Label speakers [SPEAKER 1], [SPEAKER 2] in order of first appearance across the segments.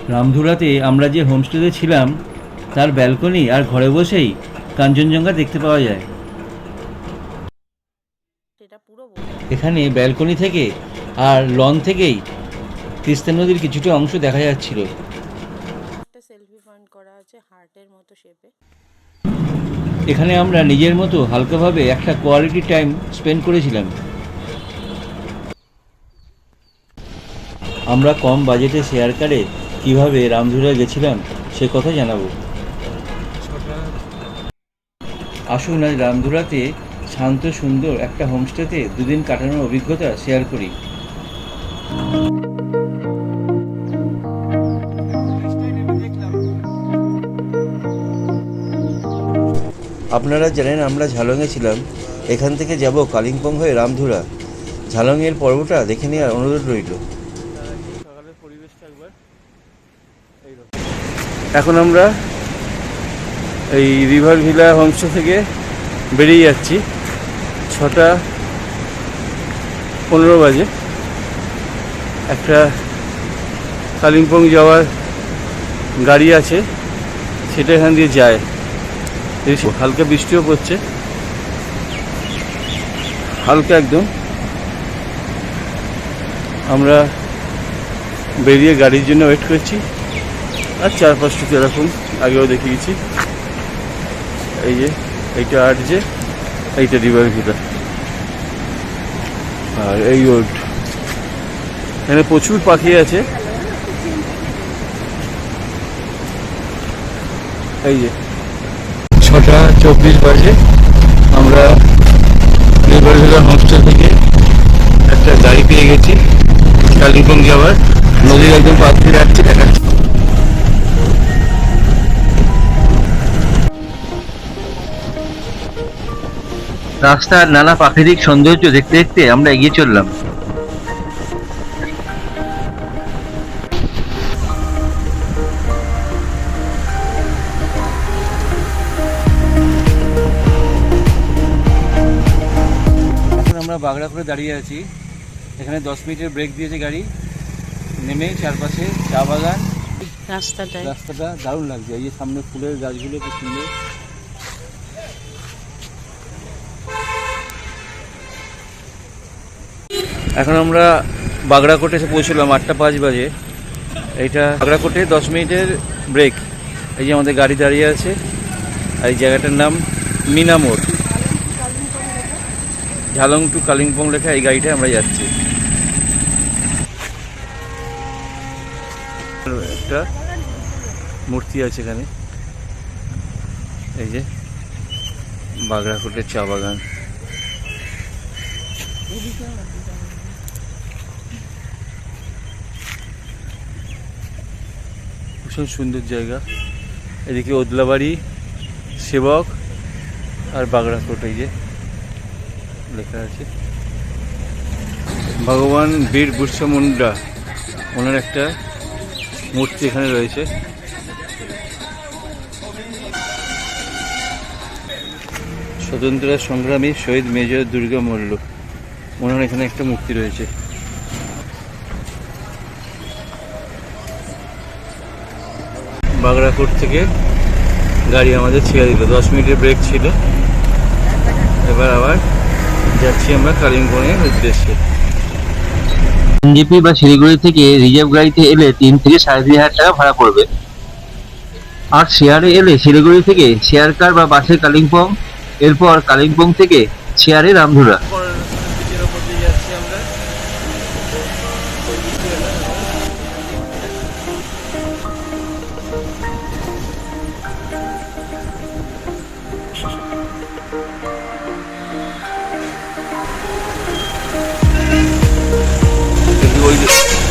[SPEAKER 1] রামধুরাতে আমরা যে হোমস্টেতে ছিলাম তার ব্যালকনি আর ঘরে বসেই কাঞ্চনজঙ্ঘা দেখতে পাওয়া যায়। এখানে ব্যালকনি থেকে আর লন থেকেই তিস্তা নদীর কিছুটা অংশ দেখা যাচ্ছিল। এখানে আমরা নিজের মতো হালকাভাবে একটা কোয়ালিটি টাইম স্পেন্ড করেছিলাম। আমরা কম বাজেটে শেয়ার কারে কীভাবে রামধুরা গেছিলাম সে কথা জানাবো। আসুন আজ রামধুরাতে শান্ত সুন্দর একটা হোমস্টেতে দুদিন কাটানোর অভিজ্ঞতা শেয়ার করি। আপনারা জানেন আমরা ঝালংয়ে ছিলাম, এখান থেকে যাব কালিম্পং হয়ে রামধুরা। ঝালংয়ের পর্বটা দেখে নেওয়ার অনুরোধ রইল। সকালের পরিবেশটা একবার এখন আমরা এই রিভার ভিলা হোমস্টে থেকে বেরিয়ে যাচ্ছি। 6:15 বাজে। একটা কালিম্পং যাওয়ার গাড়ি আছে, সেটা এখান দিয়ে যায়। হালকা বৃষ্টিও পড়ছে, হালকা একদম। আমরা বেরিয়ে গাড়ির জন্য ওয়েট করছি। আর 4-5টা এরকম আগেও দেখিয়েছি। এই যে এইটা যে এইটা রিভার ভিলা, আর এই রোড। এখানে প্রচুর পাখি আছে। এই যে 6:24 বাজে। আমরা রিভার ভিলা হোমস্টে থেকে একটা গাড়ি পেয়ে গেছি কালিম্পং যাওয়ার। নদীর একদম পাশ দিয়ে যাচ্ছি, দেখাচ্ছি। রাস্তার নানা প্রাকৃতিক সৌন্দর্য দেখতে দেখতে আমরা এগিয়ে চললাম। এখন আমরা বাগড়াপুরে দাঁড়িয়ে আছি। এখানে 10 মিনিটের ব্রেক দিয়েছে গাড়ি। নেমে চারপাশে চা বাগান, রাস্তাটা দারুণ লাগছে। এই যে সামনে ফুলের গাছগুলো খুব সুন্দর। এখন আমরা বাগড়াকোটে এসে পৌঁছলাম 8:05 বাজে। এইটা বাগড়াকোটে 10 মিনিটের ব্রেক। এই যে আমাদের গাড়ি দাঁড়িয়ে আছে। আর এই জায়গাটার নাম মিনামোড়। ঝালং টু কালিম্পং লেখা এই গাড়িটায় আমরা যাচ্ছি। একটা মূর্তি আছে এখানে। এই যে বাগড়াকোটের চা বাগান। ভীষণ সুন্দর জায়গা। এদিকে ওদলাবাড়ি, সেবক আর বাগড়াকোট এই যে লেখা আছে। ভগবান বীর বিরসা মুন্ডা ওনার একটা মূর্তি এখানে রয়েছে। স্বতন্ত্রতা সংগ্রামী শহীদ মেজর দুর্গা মল্ল, ওনার এখানে একটা মূর্তি রয়েছে। বাগড়াকোট থেকে গাড়ি আমাদের ছেড়ে দিল। 10 মিনিটের ব্রেক ছিল। এবার আবার যাচ্ছি আমরা কালিম্পংয়ের উদ্দেশ্যে। এনজেপি বা শিলিগুড়ি থেকে রিজার্ভ গাড়িতে এলে 3 থেকে 3,500 টাকা ভাড়া পড়বে। আর শেয়ারে এলে শিলিগুড়ি থেকে শেয়ার কার বা বাসে কালিম্পং, এরপর কালিম্পং থেকে শেয়ারে রামধুরা।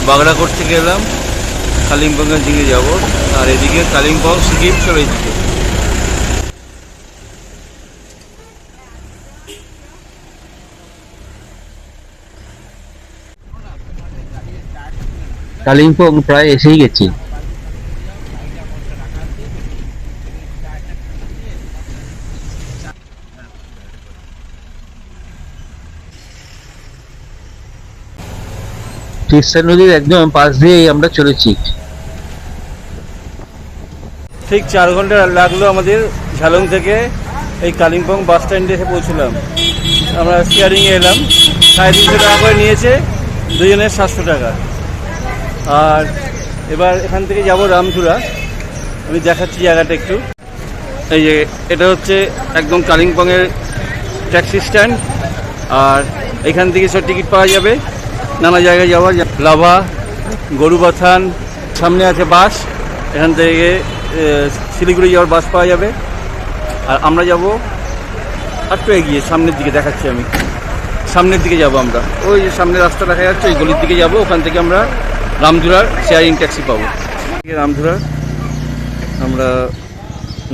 [SPEAKER 1] বাগড়াকোট থেকে এলাম, কালিম্পংয়ের দিকে যাব। আর এদিকে কালিম্পং সিকিম চলে যেতে। কালিম্পং প্রায় এসেই গেছি। তিস্তা নদীর একদম পাশ দিয়েই আমরা চলেছি। ঠিক 4 ঘন্টা লাগলো আমাদের ঝালং থেকে এই কালিম্পং বাস স্ট্যান্ডে এসে পৌঁছলাম। আমরা শেয়ারিংয়ে এলাম, 350 টাকা করে নিয়েছে, দুজনের 700 টাকা। আর এবার এখান থেকে যাব রামধুরা। আমি দেখাচ্ছি জায়গাটা একটু। এই যে এটা হচ্ছে একদম কালিম্পংয়ের ট্যাক্সি স্ট্যান্ড। আর এখান থেকে সব টিকিট পাওয়া যাবে, নানা জায়গায় যাওয়া, লাভা, গরুবাথান, সামনে আছে বাস, এখান থেকে শিলিগুড়ি যাওয়ার বাস পাওয়া যাবে। আর আমরা যাব একটু এগিয়ে সামনের দিকে, দেখাচ্ছি আমি, সামনের দিকে যাব আমরা। ওই যে সামনে রাস্তা দেখা যাচ্ছে, ওই গলির দিকে যাব, ওখান থেকে আমরা রামধুরার শেয়ারিং ট্যাক্সি পাবো। রামধুরার আমরা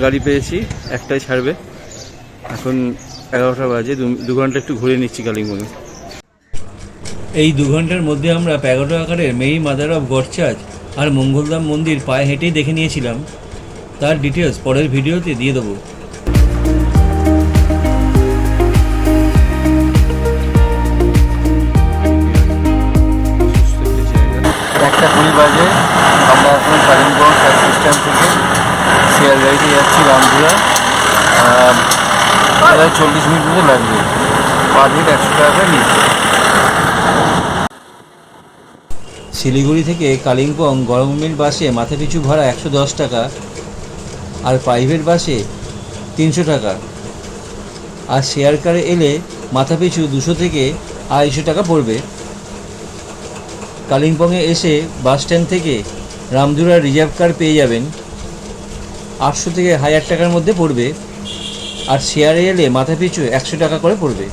[SPEAKER 1] গাড়ি পেয়েছি, একটাই ছাড়বে। এখন 11টা বাজে, 2 ঘন্টা একটু ঘুরে নিচ্ছি কালিম্পংয়ে। এই 2 ঘন্টার মধ্যে আমরা প্যাগোডা আকারের Mary mother of God church আর মঙ্গলধাম মন্দির পায়ে হেঁটেই দেখে নিয়েছিলাম। তার ডিটেলস পরের ভিডিওতে দিয়ে দেবো। একটা 20 বাজে, আমরা এখন কালিম্পং ট্যাক্সি স্ট্যান্ড থেকে শেয়ার গাড়িতে যাচ্ছি রামধুরা। 40 মিনিট মতো লাগবে, পার হেড 100 টাকা করে নিচ্ছে। শিলিগুড়ি থেকে কালিম্পং গরমমিল বাসে মাথাপিছু ভাড়া 110 টাকা, আর প্রাইভেট বাসে 300 টাকা, আর শেয়ার কারে এলে মাথাপিছু 200 থেকে 250 টাকা পড়বে। কালিম্পংয়ে এসে বাস স্ট্যান্ড থেকে রামধুরার রিজার্ভ কার পেয়ে যাবেন, 800 থেকে 1000 টাকার মধ্যে পড়বে। আর শেয়ারে এলে মাথাপিছু 100 টাকা করে পড়বে।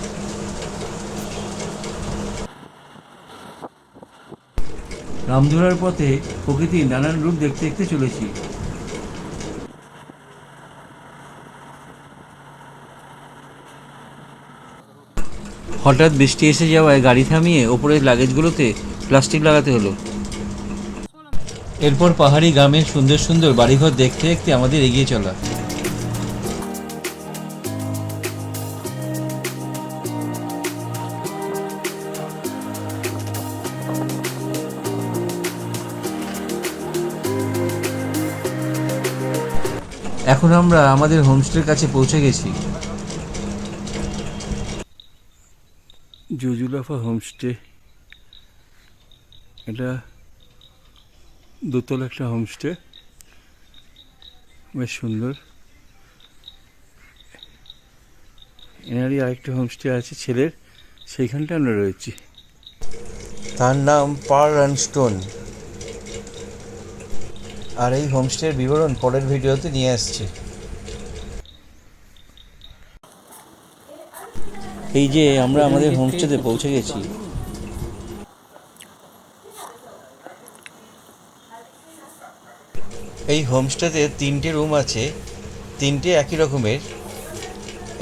[SPEAKER 1] রামধুরার পথে প্রকৃতির নানান রূপ দেখতে দেখতে চলেছি। হঠাৎ বৃষ্টি এসে যাওয়ায় গাড়ি থামিয়ে ওপরের লাগেজগুলোতে প্লাস্টিক লাগাতে হলো। এরপর পাহাড়ি গ্রামের সুন্দর সুন্দর বাড়িঘর দেখতে দেখতে আমাদের এগিয়ে চলা। এখন আমরা আমাদের হোমস্টের কাছে পৌঁছে গেছি। জুজুলাফা হোমস্টে, এটা দোতলা একটা হোমস্টে, বেশ সুন্দর। এনারই আরেকটা হোমস্টে আছে ছেলের, সেইখানটা আমরা রয়েছি। তার নাম পার্ল অ্যান্ড স্টোন। আর এই হোমস্টের বিবরণ পরের ভিডিওতে নিয়ে আসছি। এই যে আমরা আমাদের হোমস্টেতে পৌঁছে গেছি। এই হোমস্টেতে 3টে রুম আছে, 3টে একই রকমের।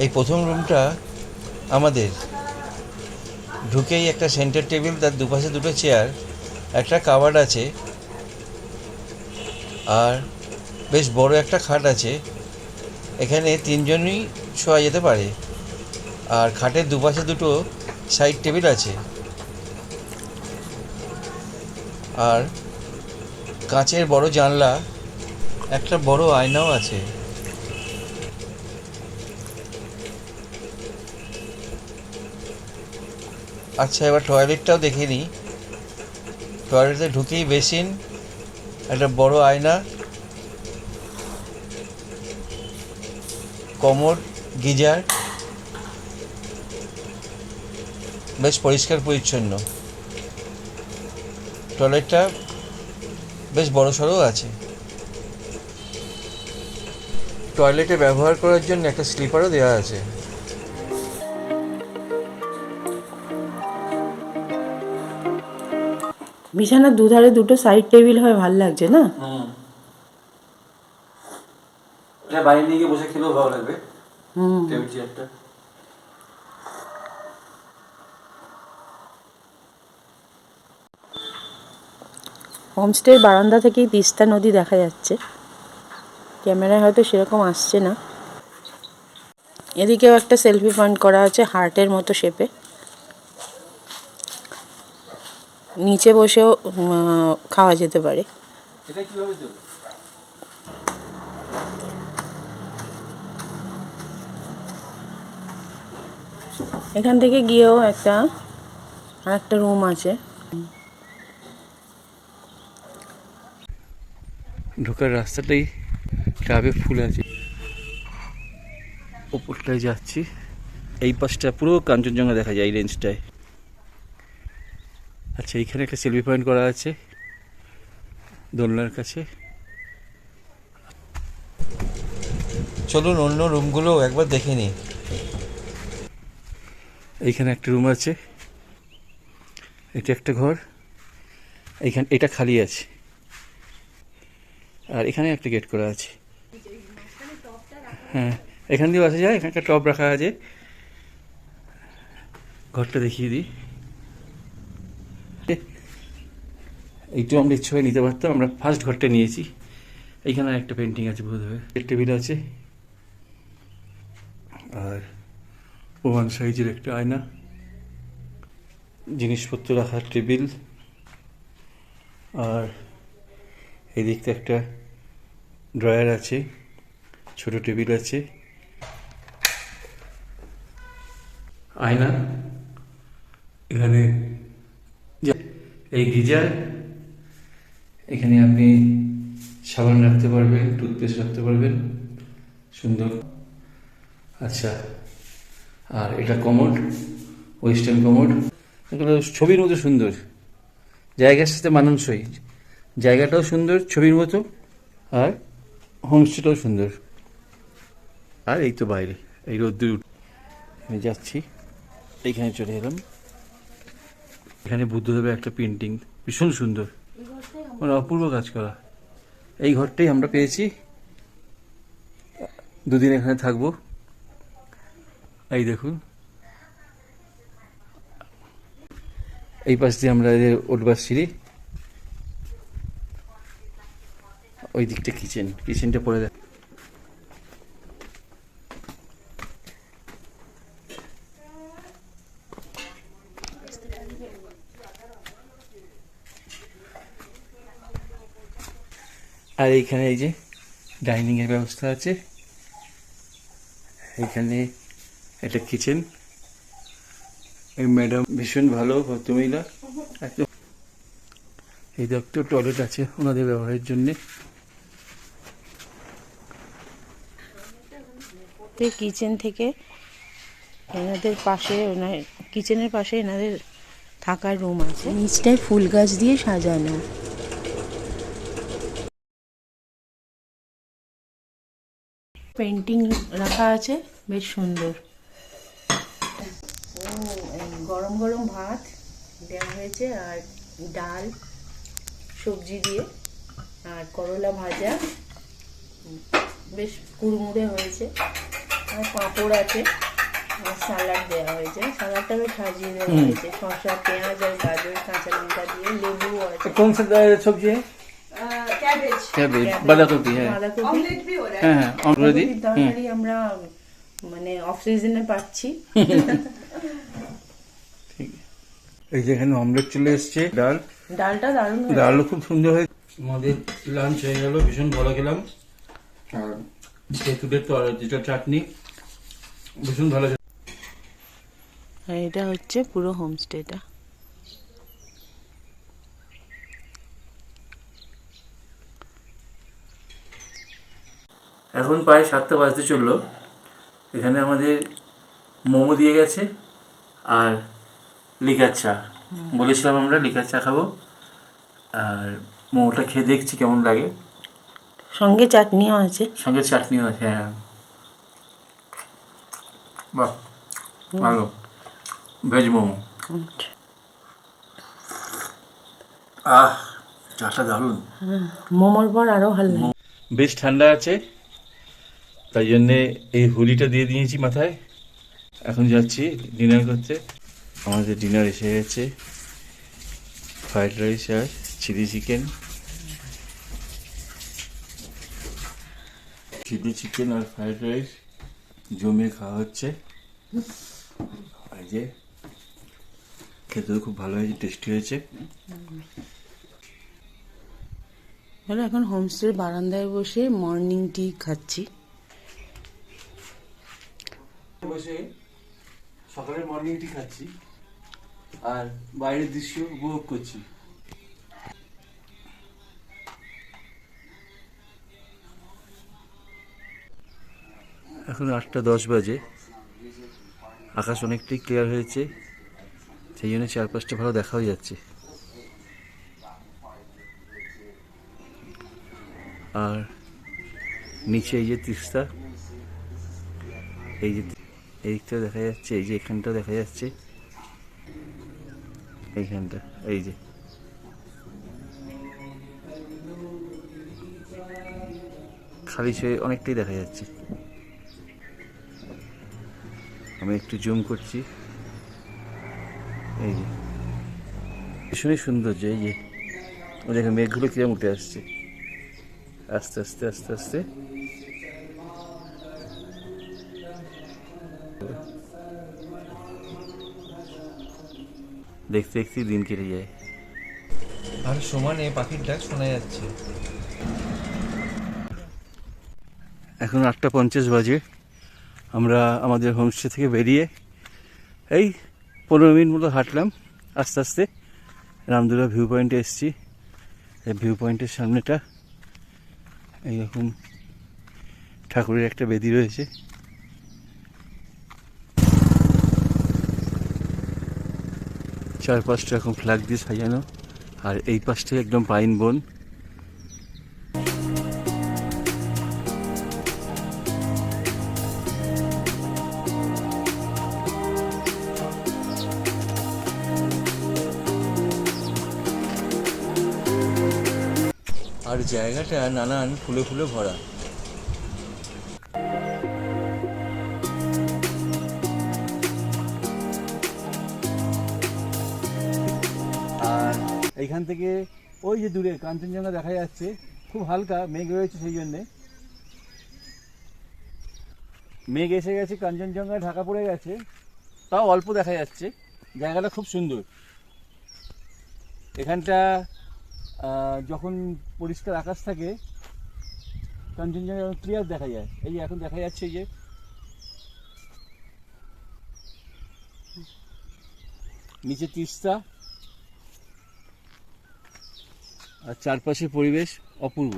[SPEAKER 1] এই প্রথম রুমটা আমাদের, ঢুকেই একটা সেন্টার টেবিল, তার দুপাশে 2টো চেয়ার, একটা কাবার্ড আছে, আর বেশ বড় একটা খাট আছে। এখানে 3 জনই শোয়া যেতে পারে। আর খাটের দুপাশে 2টো সাইড টেবিল আছে, আর কাঁচের বড় জানলা, একটা বড় আয়নাও আছে। আচ্ছা, এবার টয়লেটটাও দেখে নিই। টয়লেটে ঢুকেই বেসিন, একটা বড় আয়না, কমোড, গিজার, বেশ পরিষ্কার পরিচ্ছন্ন। টয়লেটটা বেশ বড়সড়ও আছে। টয়লেটে ব্যবহার করার জন্য একটা স্লিপারও দেওয়া আছে।
[SPEAKER 2] বিছানার দুধারে 2টো সাইড টেবিল হয়, ভালো লাগছে না?
[SPEAKER 1] এটা বাইরে নিয়ে গিয়ে বসে খেলেও ভালো লাগবে। টেবিল চেয়ারটা।
[SPEAKER 2] হোমস্টের বারান্দা থেকেই তিস্তা নদী দেখা যাচ্ছে, ক্যামেরায় হয়তো সেরকম আসছে না। এদিকেও একটা সেলফি পয়েন্ট করা আছে হার্টের মতো শেপে। নিচে বসেও খাওয়া যেতে পারে।
[SPEAKER 1] এটা কিভাবে
[SPEAKER 2] এখান থেকে গিয়েও আর একটা রুম আছে।
[SPEAKER 1] ঢোকার রাস্তাটাই ট্রাবে ফুল আছে। ওপরটায় যাচ্ছি, এই পাশটা পুরো কাঞ্চনজঙ্ঘা দেখা যায় এই রেঞ্জটায়। আচ্ছা, এইখানে একটা সেলফি পয়েন্ট করা আছে দোলনার কাছে। চলুন অন্য রুমগুলো একবার দেখে নিই। এইখানে একটা রুম আছে, এটা একটা ঘর, এইখানে এটা খালি আছে, আর এখানে একটা গেট করা আছে। হ্যাঁ, এখান দিয়ে আসা যায়, এখানে একটা টব রাখা আছে। ঘরটা দেখিয়ে দিই। এইটু আমরা ইচ্ছে হয়ে নিতে পারতাম, আমরা ফার্স্ট ঘরটা নিয়েছি। এইখানে একটা পেন্টিং আছে বোধ হয়, টেবিল আছে, আর ওয়ান সাইজের একটা আয়না, জিনিসপত্র রাখার টেবিল, আর এই দিকটা একটা ড্রয়ার আছে, ছোট টেবিল আছে, আয়না, এখানে এই গিজার, এখানে আপনি সাবান রাখতে পারবেন, টুথপেস্ট রাখতে পারবেন, সুন্দর। আচ্ছা, আর এটা কমোড, ওয়েস্টার্ন কমোড, এগুলো ছবির মতো সুন্দর, জায়গার সাথে মানানসই, জায়গাটাও সুন্দর ছবির মতো, আর হোমস্টেটাও সুন্দর। আর এই তো বাইরে এই রোদ্দুর, আমি যাচ্ছি, এইখানে চলে এলাম। এখানে বুদ্ধদেবের একটা পেন্টিং, ভীষণ সুন্দর, মানে অপূর্ব কাজ করা। এই ঘরটাই আমরা পেয়েছি, দুদিন এখানে থাকবো। এই দেখুন, এই পাশ দিয়ে আমরা উঠবার সিঁড়ি, ওই দিকটা কিচেনটা পড়ে দেখ। আর এইখানে এই যে ডাইনিং এর ব্যবস্থা আছে, এখানে একটা কিচেন। এই ম্যাডাম ভীষণ ভালো ভদ্রমহিলা, একদম। এই দেখতে টয়লেট আছে ওনাদের ব্যবহারের জন্যে।
[SPEAKER 2] কিচেন থেকে এনাদের পাশে, কিচেনের পাশে এনাদের থাকার রুম আছে, নিচটায় ফুল গাছ দিয়ে সাজানো। পেন্টিং রাখা আছে, বেশ সুন্দর। গরম গরম ভাত দেওয়া হয়েছে, আর ডাল সবজি দিয়ে, আর করলা ভাজা, বেশ কুড়মুড়ে হয়েছে, আর পাঁপড় আছে, আর সালাড দেওয়া হয়েছে। সালাডটা বেশ সাজিয়ে দেওয়া হয়েছে, শসা, পেঁয়াজ আর গাজর, কাঁচা লঙ্কা দিয়ে, লেবু আছে।
[SPEAKER 1] কোন সবজি? कैबेज, বাঁধাকপি, হ্যাঁ, হ্যাঁ,
[SPEAKER 2] তরকারি আমরা মানে অফ সিজনে পাচ্ছি।
[SPEAKER 1] এই যেখানে অমলেট চলে এসছে,
[SPEAKER 2] ডালটা দারুণ,
[SPEAKER 1] ডালও খুব সুন্দর হয়েছে। আমাদের লাঞ্চ হয়ে গেল, ভীষণ ভালো খেলাম। আর তেঁতুলের যেটা চাটনি, ভীষণ ভালো।
[SPEAKER 2] এটা হচ্ছে পুরো হোমস্টেটা।
[SPEAKER 1] এখন প্রায় 7টা বাজতে চললো। এখানে আমাদের মোমো দিয়ে গেছে আর লিকার চা। বলেছিলাম আমরা লিকার চা খাবো, আর মোমোটা খেয়ে দেখছি কেমন লাগে।
[SPEAKER 2] সঙ্গে চাটনিও আছে,
[SPEAKER 1] সঙ্গে চাটনিও আছে, হ্যাঁ, বাহ, ভালো ভেজ মোমো। চাটা দারুণ,
[SPEAKER 2] মোমোর পর আরো ভালো লাগে।
[SPEAKER 1] বেশ ঠান্ডা আছে, তাই জন্যে এই হুডিটা দিয়ে দিয়েছি মাথায়। এখন যাচ্ছি ডিনার করতে। আমাদের ডিনার এসে গেছে, ফ্রাইড রাইস আর চিলি চিকেন। চিলি চিকেন আর ফ্রাইড রাইস জমিয়ে খাওয়া হচ্ছে। আর যে খেতে খুব ভালো হয়েছে, টেস্টি হয়েছে।
[SPEAKER 2] চলো এখন হোমস্টের বারান্দায় বসে মর্নিং টি খাচ্ছি।
[SPEAKER 1] বসে সকালের মর্নিং টি খাচ্ছি আর বাইরের দৃশ্য উপভোগ করছি। এখন 8:10 বাজে, আকাশ অনেকটাই ক্লিয়ার হয়েছে, সেই জন্য চারপাশটা ভালো দেখাও যাচ্ছে। আর নিচে এই যে তিস্তা, এই যে এইদিকটা দেখা যাচ্ছে, এই যে এখানটা দেখা যাচ্ছে, এইখানটা এই যে খালি সে অনেকটাই দেখা যাচ্ছে। আমি একটু জুম করছি, এই যে ভীষণই সৌন্দর্য। এই যে ও দেখে মেঘগুলো কিরম উঠে আসছে আস্তে আস্তে আস্তে আস্তে। দেখতে দেখতে দিন কেটে যায় আর সমানে পাখির ডাক শোনা যাচ্ছে। এখন 8:50 বাজে, আমরা আমাদের হোমস্টে থেকে বেরিয়ে এই 15 মিনিট মতো হাঁটলাম আস্তে আস্তে। রামদুরা ভিউ পয়েন্টে এসেছি। এই ভিউ পয়েন্টের সামনেটা এইরকম ঠাকুরের একটা বেদি রয়েছে। চারপাশটা এখন ফ্ল্যাগ দিয়ে সাজানো, আর এই পাশটা একদম পাইন বন। আর জায়গাটা নানান ফুলে ফুলে ভরা। আর এইখান থেকে ওই যে দূরে কাঞ্চনজঙ্ঘা দেখা যাচ্ছে, খুব হালকা মেঘ রয়েছে, সেই জন্যে মেঘ এসে গেছে, কাঞ্চনজঙ্ঘায় ঢাকা পড়ে গেছে, তাও অল্প দেখা যাচ্ছে। জায়গাটা খুব সুন্দর। এখানটা যখন পরিষ্কার আকাশ থাকে কাঞ্চনজঙ্ঘা ক্লিয়ার দেখা যায়। এই যে এখন দেখা যাচ্ছে, এই যে নিচে তিস্তা আর চারপাশে পরিবেশ অপূর্ব।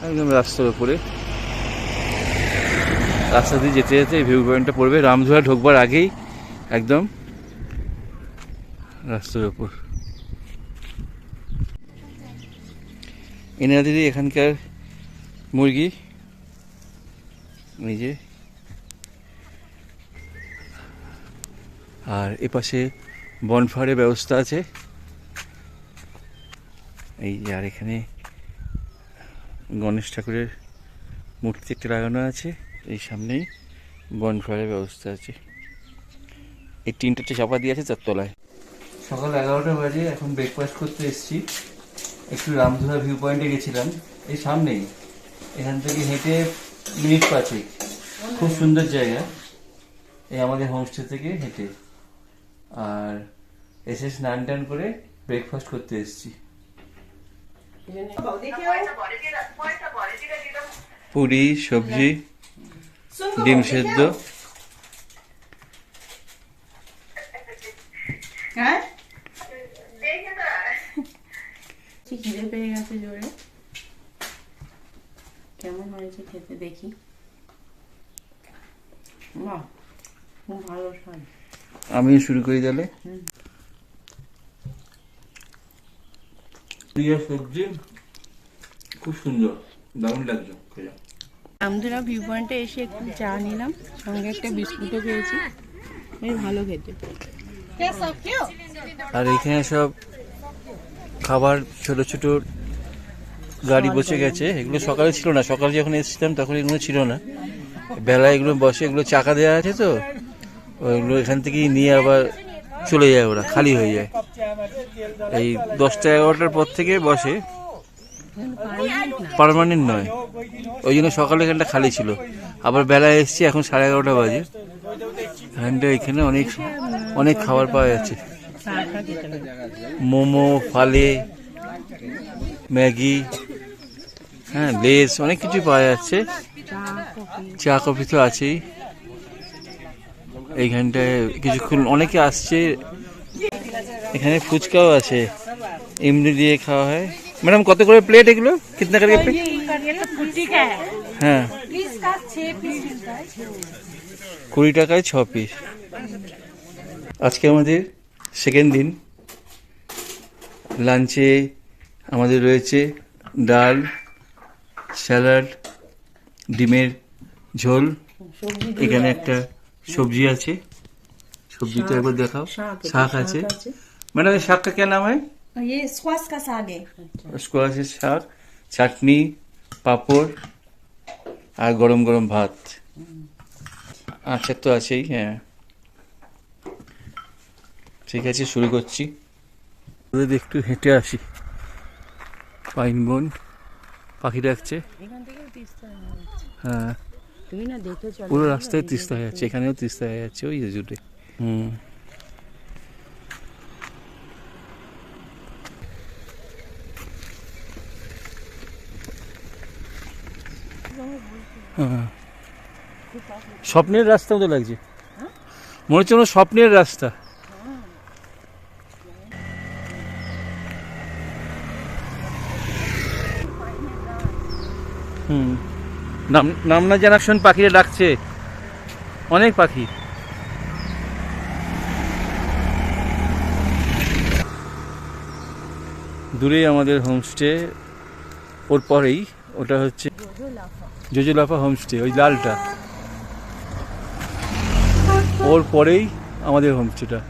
[SPEAKER 1] একদম রাস্তার উপরে, রাস্তা দিয়ে যেতে যেতে ভিউ পয়েন্টটা পড়বে। রামধুরা ঢোকবার আগেই একদম রাস্তার উপর। এনাদেরই এখানকার মুরগি, এই যে, আর এপাশে বনফায়ারের ব্যবস্থা আছে। এই যে, আর এখানে গণেশ ঠাকুরের মূর্তি একটা লাগানো আছে। এই সামনেই বনফায়ারের ব্যবস্থা আছে। এই টিনটা চাপা দিয়ে আছে তার তলায়। সকাল 11টা বাজে, এখন ব্রেকফাস্ট করতে এসেছি। একটু রামধুরা ভিউ পয়েন্টে গেছিলাম, এই সামনেই, এখান থেকে হেঁটে মিনিট 5। খুব সুন্দর জায়গা, এই আমাদের হোমস্টে থেকে হেঁটে। আর এসে স্নান টান করে ব্রেকফাস্ট করতে এসেছি। পুরি, সবজি, ডিম সেদ্ধ।
[SPEAKER 2] খিদে পেয়ে গেছে জোরে। কেমন হয়েছে খেতে দেখি। বাহ, খুব ভালো স্বাদ।
[SPEAKER 1] আমি শুরু করি তাহলে। সবজি খুব সুন্দর, দারুণ লাগছে।
[SPEAKER 2] রামধুরা ভিউ পয়েন্টে এসে একটু চা নিলাম, সঙ্গে একটা বিস্কুটও পেয়েছি, বেশ ভালো খেতে।
[SPEAKER 1] আর এখানে সব খাবার ছোট ছোট গাড়ি বসে গেছে। এগুলো সকালে ছিল না, সকালে যখন এসেছিলাম তখন এগুলো ছিল না। বেলা এগুলো বসে, এগুলো চাকা দেওয়া আছে তো, ওইগুলো এখান থেকেই নিয়ে আবার চলে যায়, ওরা খালি হয়ে যায়। এই 10টা-11টার পর থেকে বসে, পার্মানেন্ট নয়। ওই জন্য সকালে এখানটা খালি ছিল। আবার বেলা এসছি, এখন 11:30 বাজে, এখানে অনেক অনেক খাবার পাওয়া যাচ্ছে, মোমো, ফালে, ম্যাগি, হ্যাঁ লেস, অনেক কিছু পাওয়া যাচ্ছে। চা কফি তো আছেই। এইখানটায় কিছুক্ষণ অনেকে আসছে। এখানে ফুচকাও আছে, ইমলি দিয়ে খাওয়া হয়। ম্যাডাম কত করে প্লেট এগুলো, কিতনা করে প্লেট? হ্যাঁ 20 টাকায় 6 পিস। আজকে আমাদের সেকেন্ড দিন। লাঞ্চে আমাদের রয়েছে ডাল, স্যালাড, ডিমের ঝোল, এখানে একটা সবজি আছে, সবজিটা একবার দেখাও। শাক আছে। ম্যাডাম এই শাক কা क्या नाम है?
[SPEAKER 3] ये स्क्वाश का साग है।
[SPEAKER 1] স্কোয়াশের শাক, চাটনি, পাঁপড় আর গরম গরম ভাত। আচ্ছা তো আছেই, হ্যাঁ ঠিক আছে, শুরু করছি। ওদের একটু হেঁটে আসি। পাইন বন, পাখি ডাকছে। হ্যাঁ
[SPEAKER 2] তুমি না দেখে চলো,
[SPEAKER 1] পুরো রাস্তায় তিস্তা হয়ে যাচ্ছে, এখানেও তিস্তা হয়ে যাচ্ছে ওই জুটে। স্বপ্নের রাস্তা মতো লাগছে, মনে হচ্ছে কোনো স্বপ্নের রাস্তা। নামনা জানাকশন পাখিরা ডাকছে, অনেক পাখি। দূরে আমাদের হোমস্টে, ওর পরেই ওটা হচ্ছে জোজোলাফা হোমস্টে, ওই লালটা, ওর পরেই আমাদের হোমস্টেটা।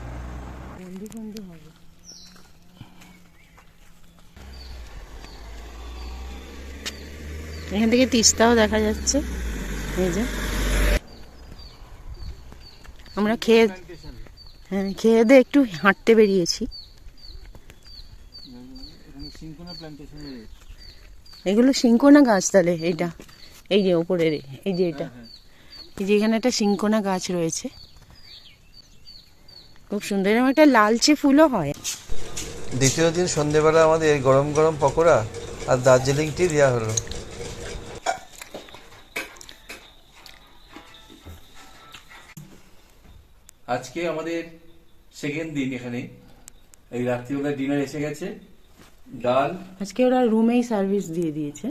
[SPEAKER 2] এখান থেকে তিস্তাও দেখা যাচ্ছে। এই যে আমরা খেয়ে দিয়ে একটু হাঁটতে বেরিয়েছি। এগুলো সিংকোনা গাছ তাহলে, এইটা এই যে ওপরের, এই যে এটা, এই যে এখানে একটা সিংকোনা গাছ রয়েছে, খুব সুন্দর। এরকম একটা লালচে ফুলও হয়।
[SPEAKER 1] দ্বিতীয় দিন সন্ধেবেলা আমাদের গরম গরম পকোড়া আর দার্জিলিং টি দেওয়া হলো। আজকে আমাদের সেকেন্ড দিন এখানে। এই রাত্রিবেলা ডিনার এসে গেছে, ডাল।
[SPEAKER 2] আজকে ওরা রুমেই সার্ভিস দিয়ে দিয়েছে।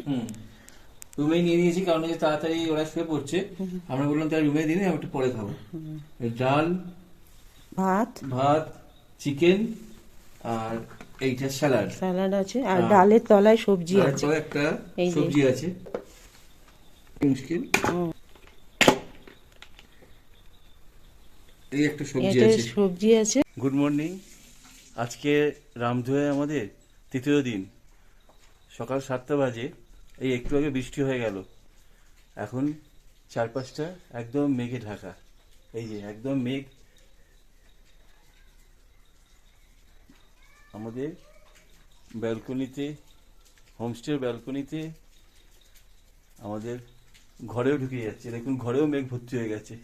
[SPEAKER 1] রুমেই নিয়ে নিয়েছি, কারণ যে তাড়াতাড়ি ওরা শুয়ে পড়ছে। আমরা বললাম তারা রুমে দিন, আমি একটু পরে খাবো। ডাল, ভাত, চিকেন আর এইটা স্যালাড
[SPEAKER 2] আছে, আর ডালের তলায় সবজি আছে,
[SPEAKER 1] একটা সবজি আছে। মুশকিল, এই একটা সবজি আছে। Good morning. আজকে রামধুয়ে আমাদের তৃতীয় দিন। সকাল 7টা বাজে, এই একটু আগে বৃষ্টি হয়ে গেল। এখন চারপাশটা একদম মেঘে ঢাকা, এই যে একদম মেঘ। আমাদের ব্যালকনিতে, হোমস্টের ব্যালকনিতে আমাদের ঘরেও ঢুকে যাচ্ছে। দেখুন ঘরেও মেঘ ভর্তি হয়ে গেছে।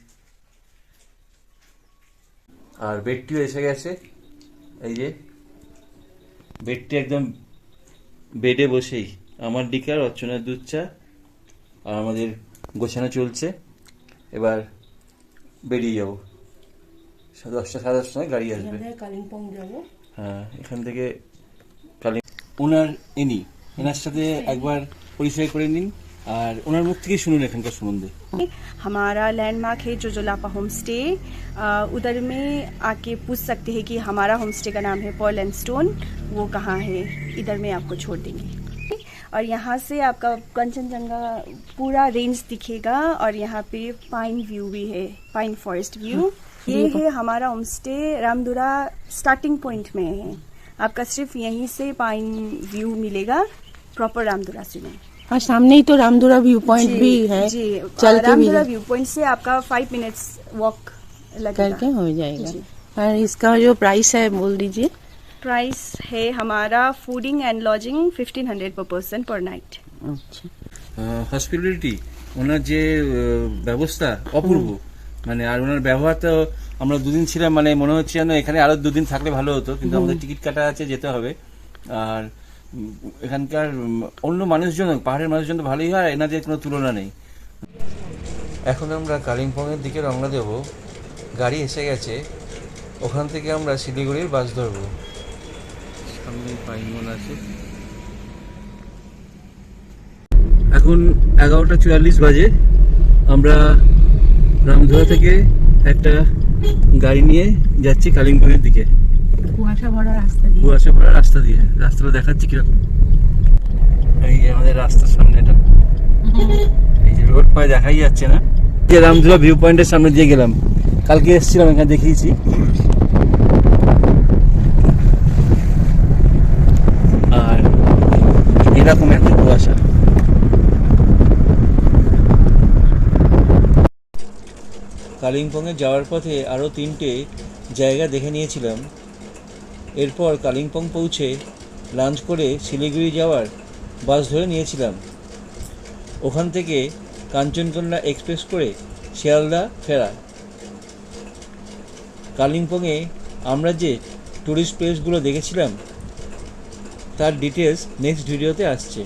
[SPEAKER 1] আর বেডটিও এসে গেছে, এই যে বেডটি একদম বেডে বসেই আমার ডিকার, অর্চনার দুধ চা, আর আমাদের গোছানো চলছে। এবার বেরিয়ে যাবো, 10টা সাড়ে 10টার সময় গাড়ি আসবে।
[SPEAKER 2] কালিম্পং যাবো।
[SPEAKER 1] হ্যাঁ, এখান থেকে এনার সাথে একবার পরিচয় করে নিন, আর ওনার মুখ থেকে শুনুন এখানকার সম্বন্ধে।
[SPEAKER 3] हमारा लैंडमार्क है जोजोलापा होम स्टे। उधर में आके पूछ सकते हैं कि हमारा होम स्टे का नाम है पर्ल एंड स्टोन, वो कहाँ है, इधर में आपको छोड़ देंगे। और यहाँ से आपका कंचनजंगा पूरा रेंज दिखेगा, और यहाँ पे पाइन व्यू भी है, पाइन फॉरेस्ट व्यू। ये है हमारा home stay, Ramdhura starting point में है। आपका सिर्फ यहीं से पाइन व्यू मिलेगा, प्रॉपर रामधुरा से नहीं।
[SPEAKER 2] और सामने ही तो रामधुरा व्यू पॉइंट भी है,
[SPEAKER 3] जी
[SPEAKER 2] चल के भी
[SPEAKER 3] रामधुरा व्यू पॉइंट से आपका 5 मिनट्स वॉक
[SPEAKER 2] करके हो जाएगा। और इसका जो प्राइस है बोल दीजिए।
[SPEAKER 3] प्राइस है हमारा फूडिंग एंड लॉजिंग 1500 पर पर्सन पर नाइट।
[SPEAKER 2] अच्छा,
[SPEAKER 1] হসপিটালিটি, ওনার যে ব্যবস্থা অপূর্ব। মানে আর ওনার ব্যবহার তো, আমরা দুদিন ছিলাম, মানে মনে হচ্ছে যেন এখানে আরো দুদিন থাকলে ভালো হতো, কিন্তু আমাদের টিকিট কাটা আছে, যেতে হবে। আর এখানকার অন্য মানুষজন, পাহাড়ের মানুষজন তো ভালোই হয়, এনাদের কোনো তুলনা নেই। এখন আমরা কালিম্পংয়ের দিকে রওনা দেব, গাড়ি এসে গেছে, ওখান থেকে আমরা শিলিগুড়ির বাস ধরবো। সামনে পাইমন আছে। এখন 11:44 বাজে। আমরা রামধুরা থেকে একটা গাড়ি নিয়ে যাচ্ছি কালিম্পংয়ের দিকে,
[SPEAKER 2] কুয়াশা ভরা রাস্তা দিয়ে।
[SPEAKER 1] কুয়াশা ভরা রাস্তা দিয়ে। রাস্তাটা দেখাচ্ছি কিরকম। এই যে আমাদের রাস্তার সামনেটা, এই যে রোড প্রায় দেখাই যাচ্ছে না। যে রামধুরা ভিউ পয়েন্টের সামনে দিয়ে গেলাম, কালকে এসেছিলাম, এখানে দেখিয়েছি। আর এরকম একটা কুয়াশা। কালিম্পংয়ে যাওয়ার পথে আরও 3টে জায়গা দেখে নিয়েছিলাম। এরপর কালিম্পং পৌঁছে লাঞ্চ করে শিলিগুড়ি যাওয়ার বাস ধরে নিয়েছিলাম। ওখান থেকে কাঞ্চনকন্যা এক্সপ্রেস করে শিয়ালদা ফেরা। কালিম্পংয়ে আমরা যে টুরিস্ট প্লেসগুলো দেখেছিলাম তার ডিটেলস নেক্সট ভিডিওতে আসছে।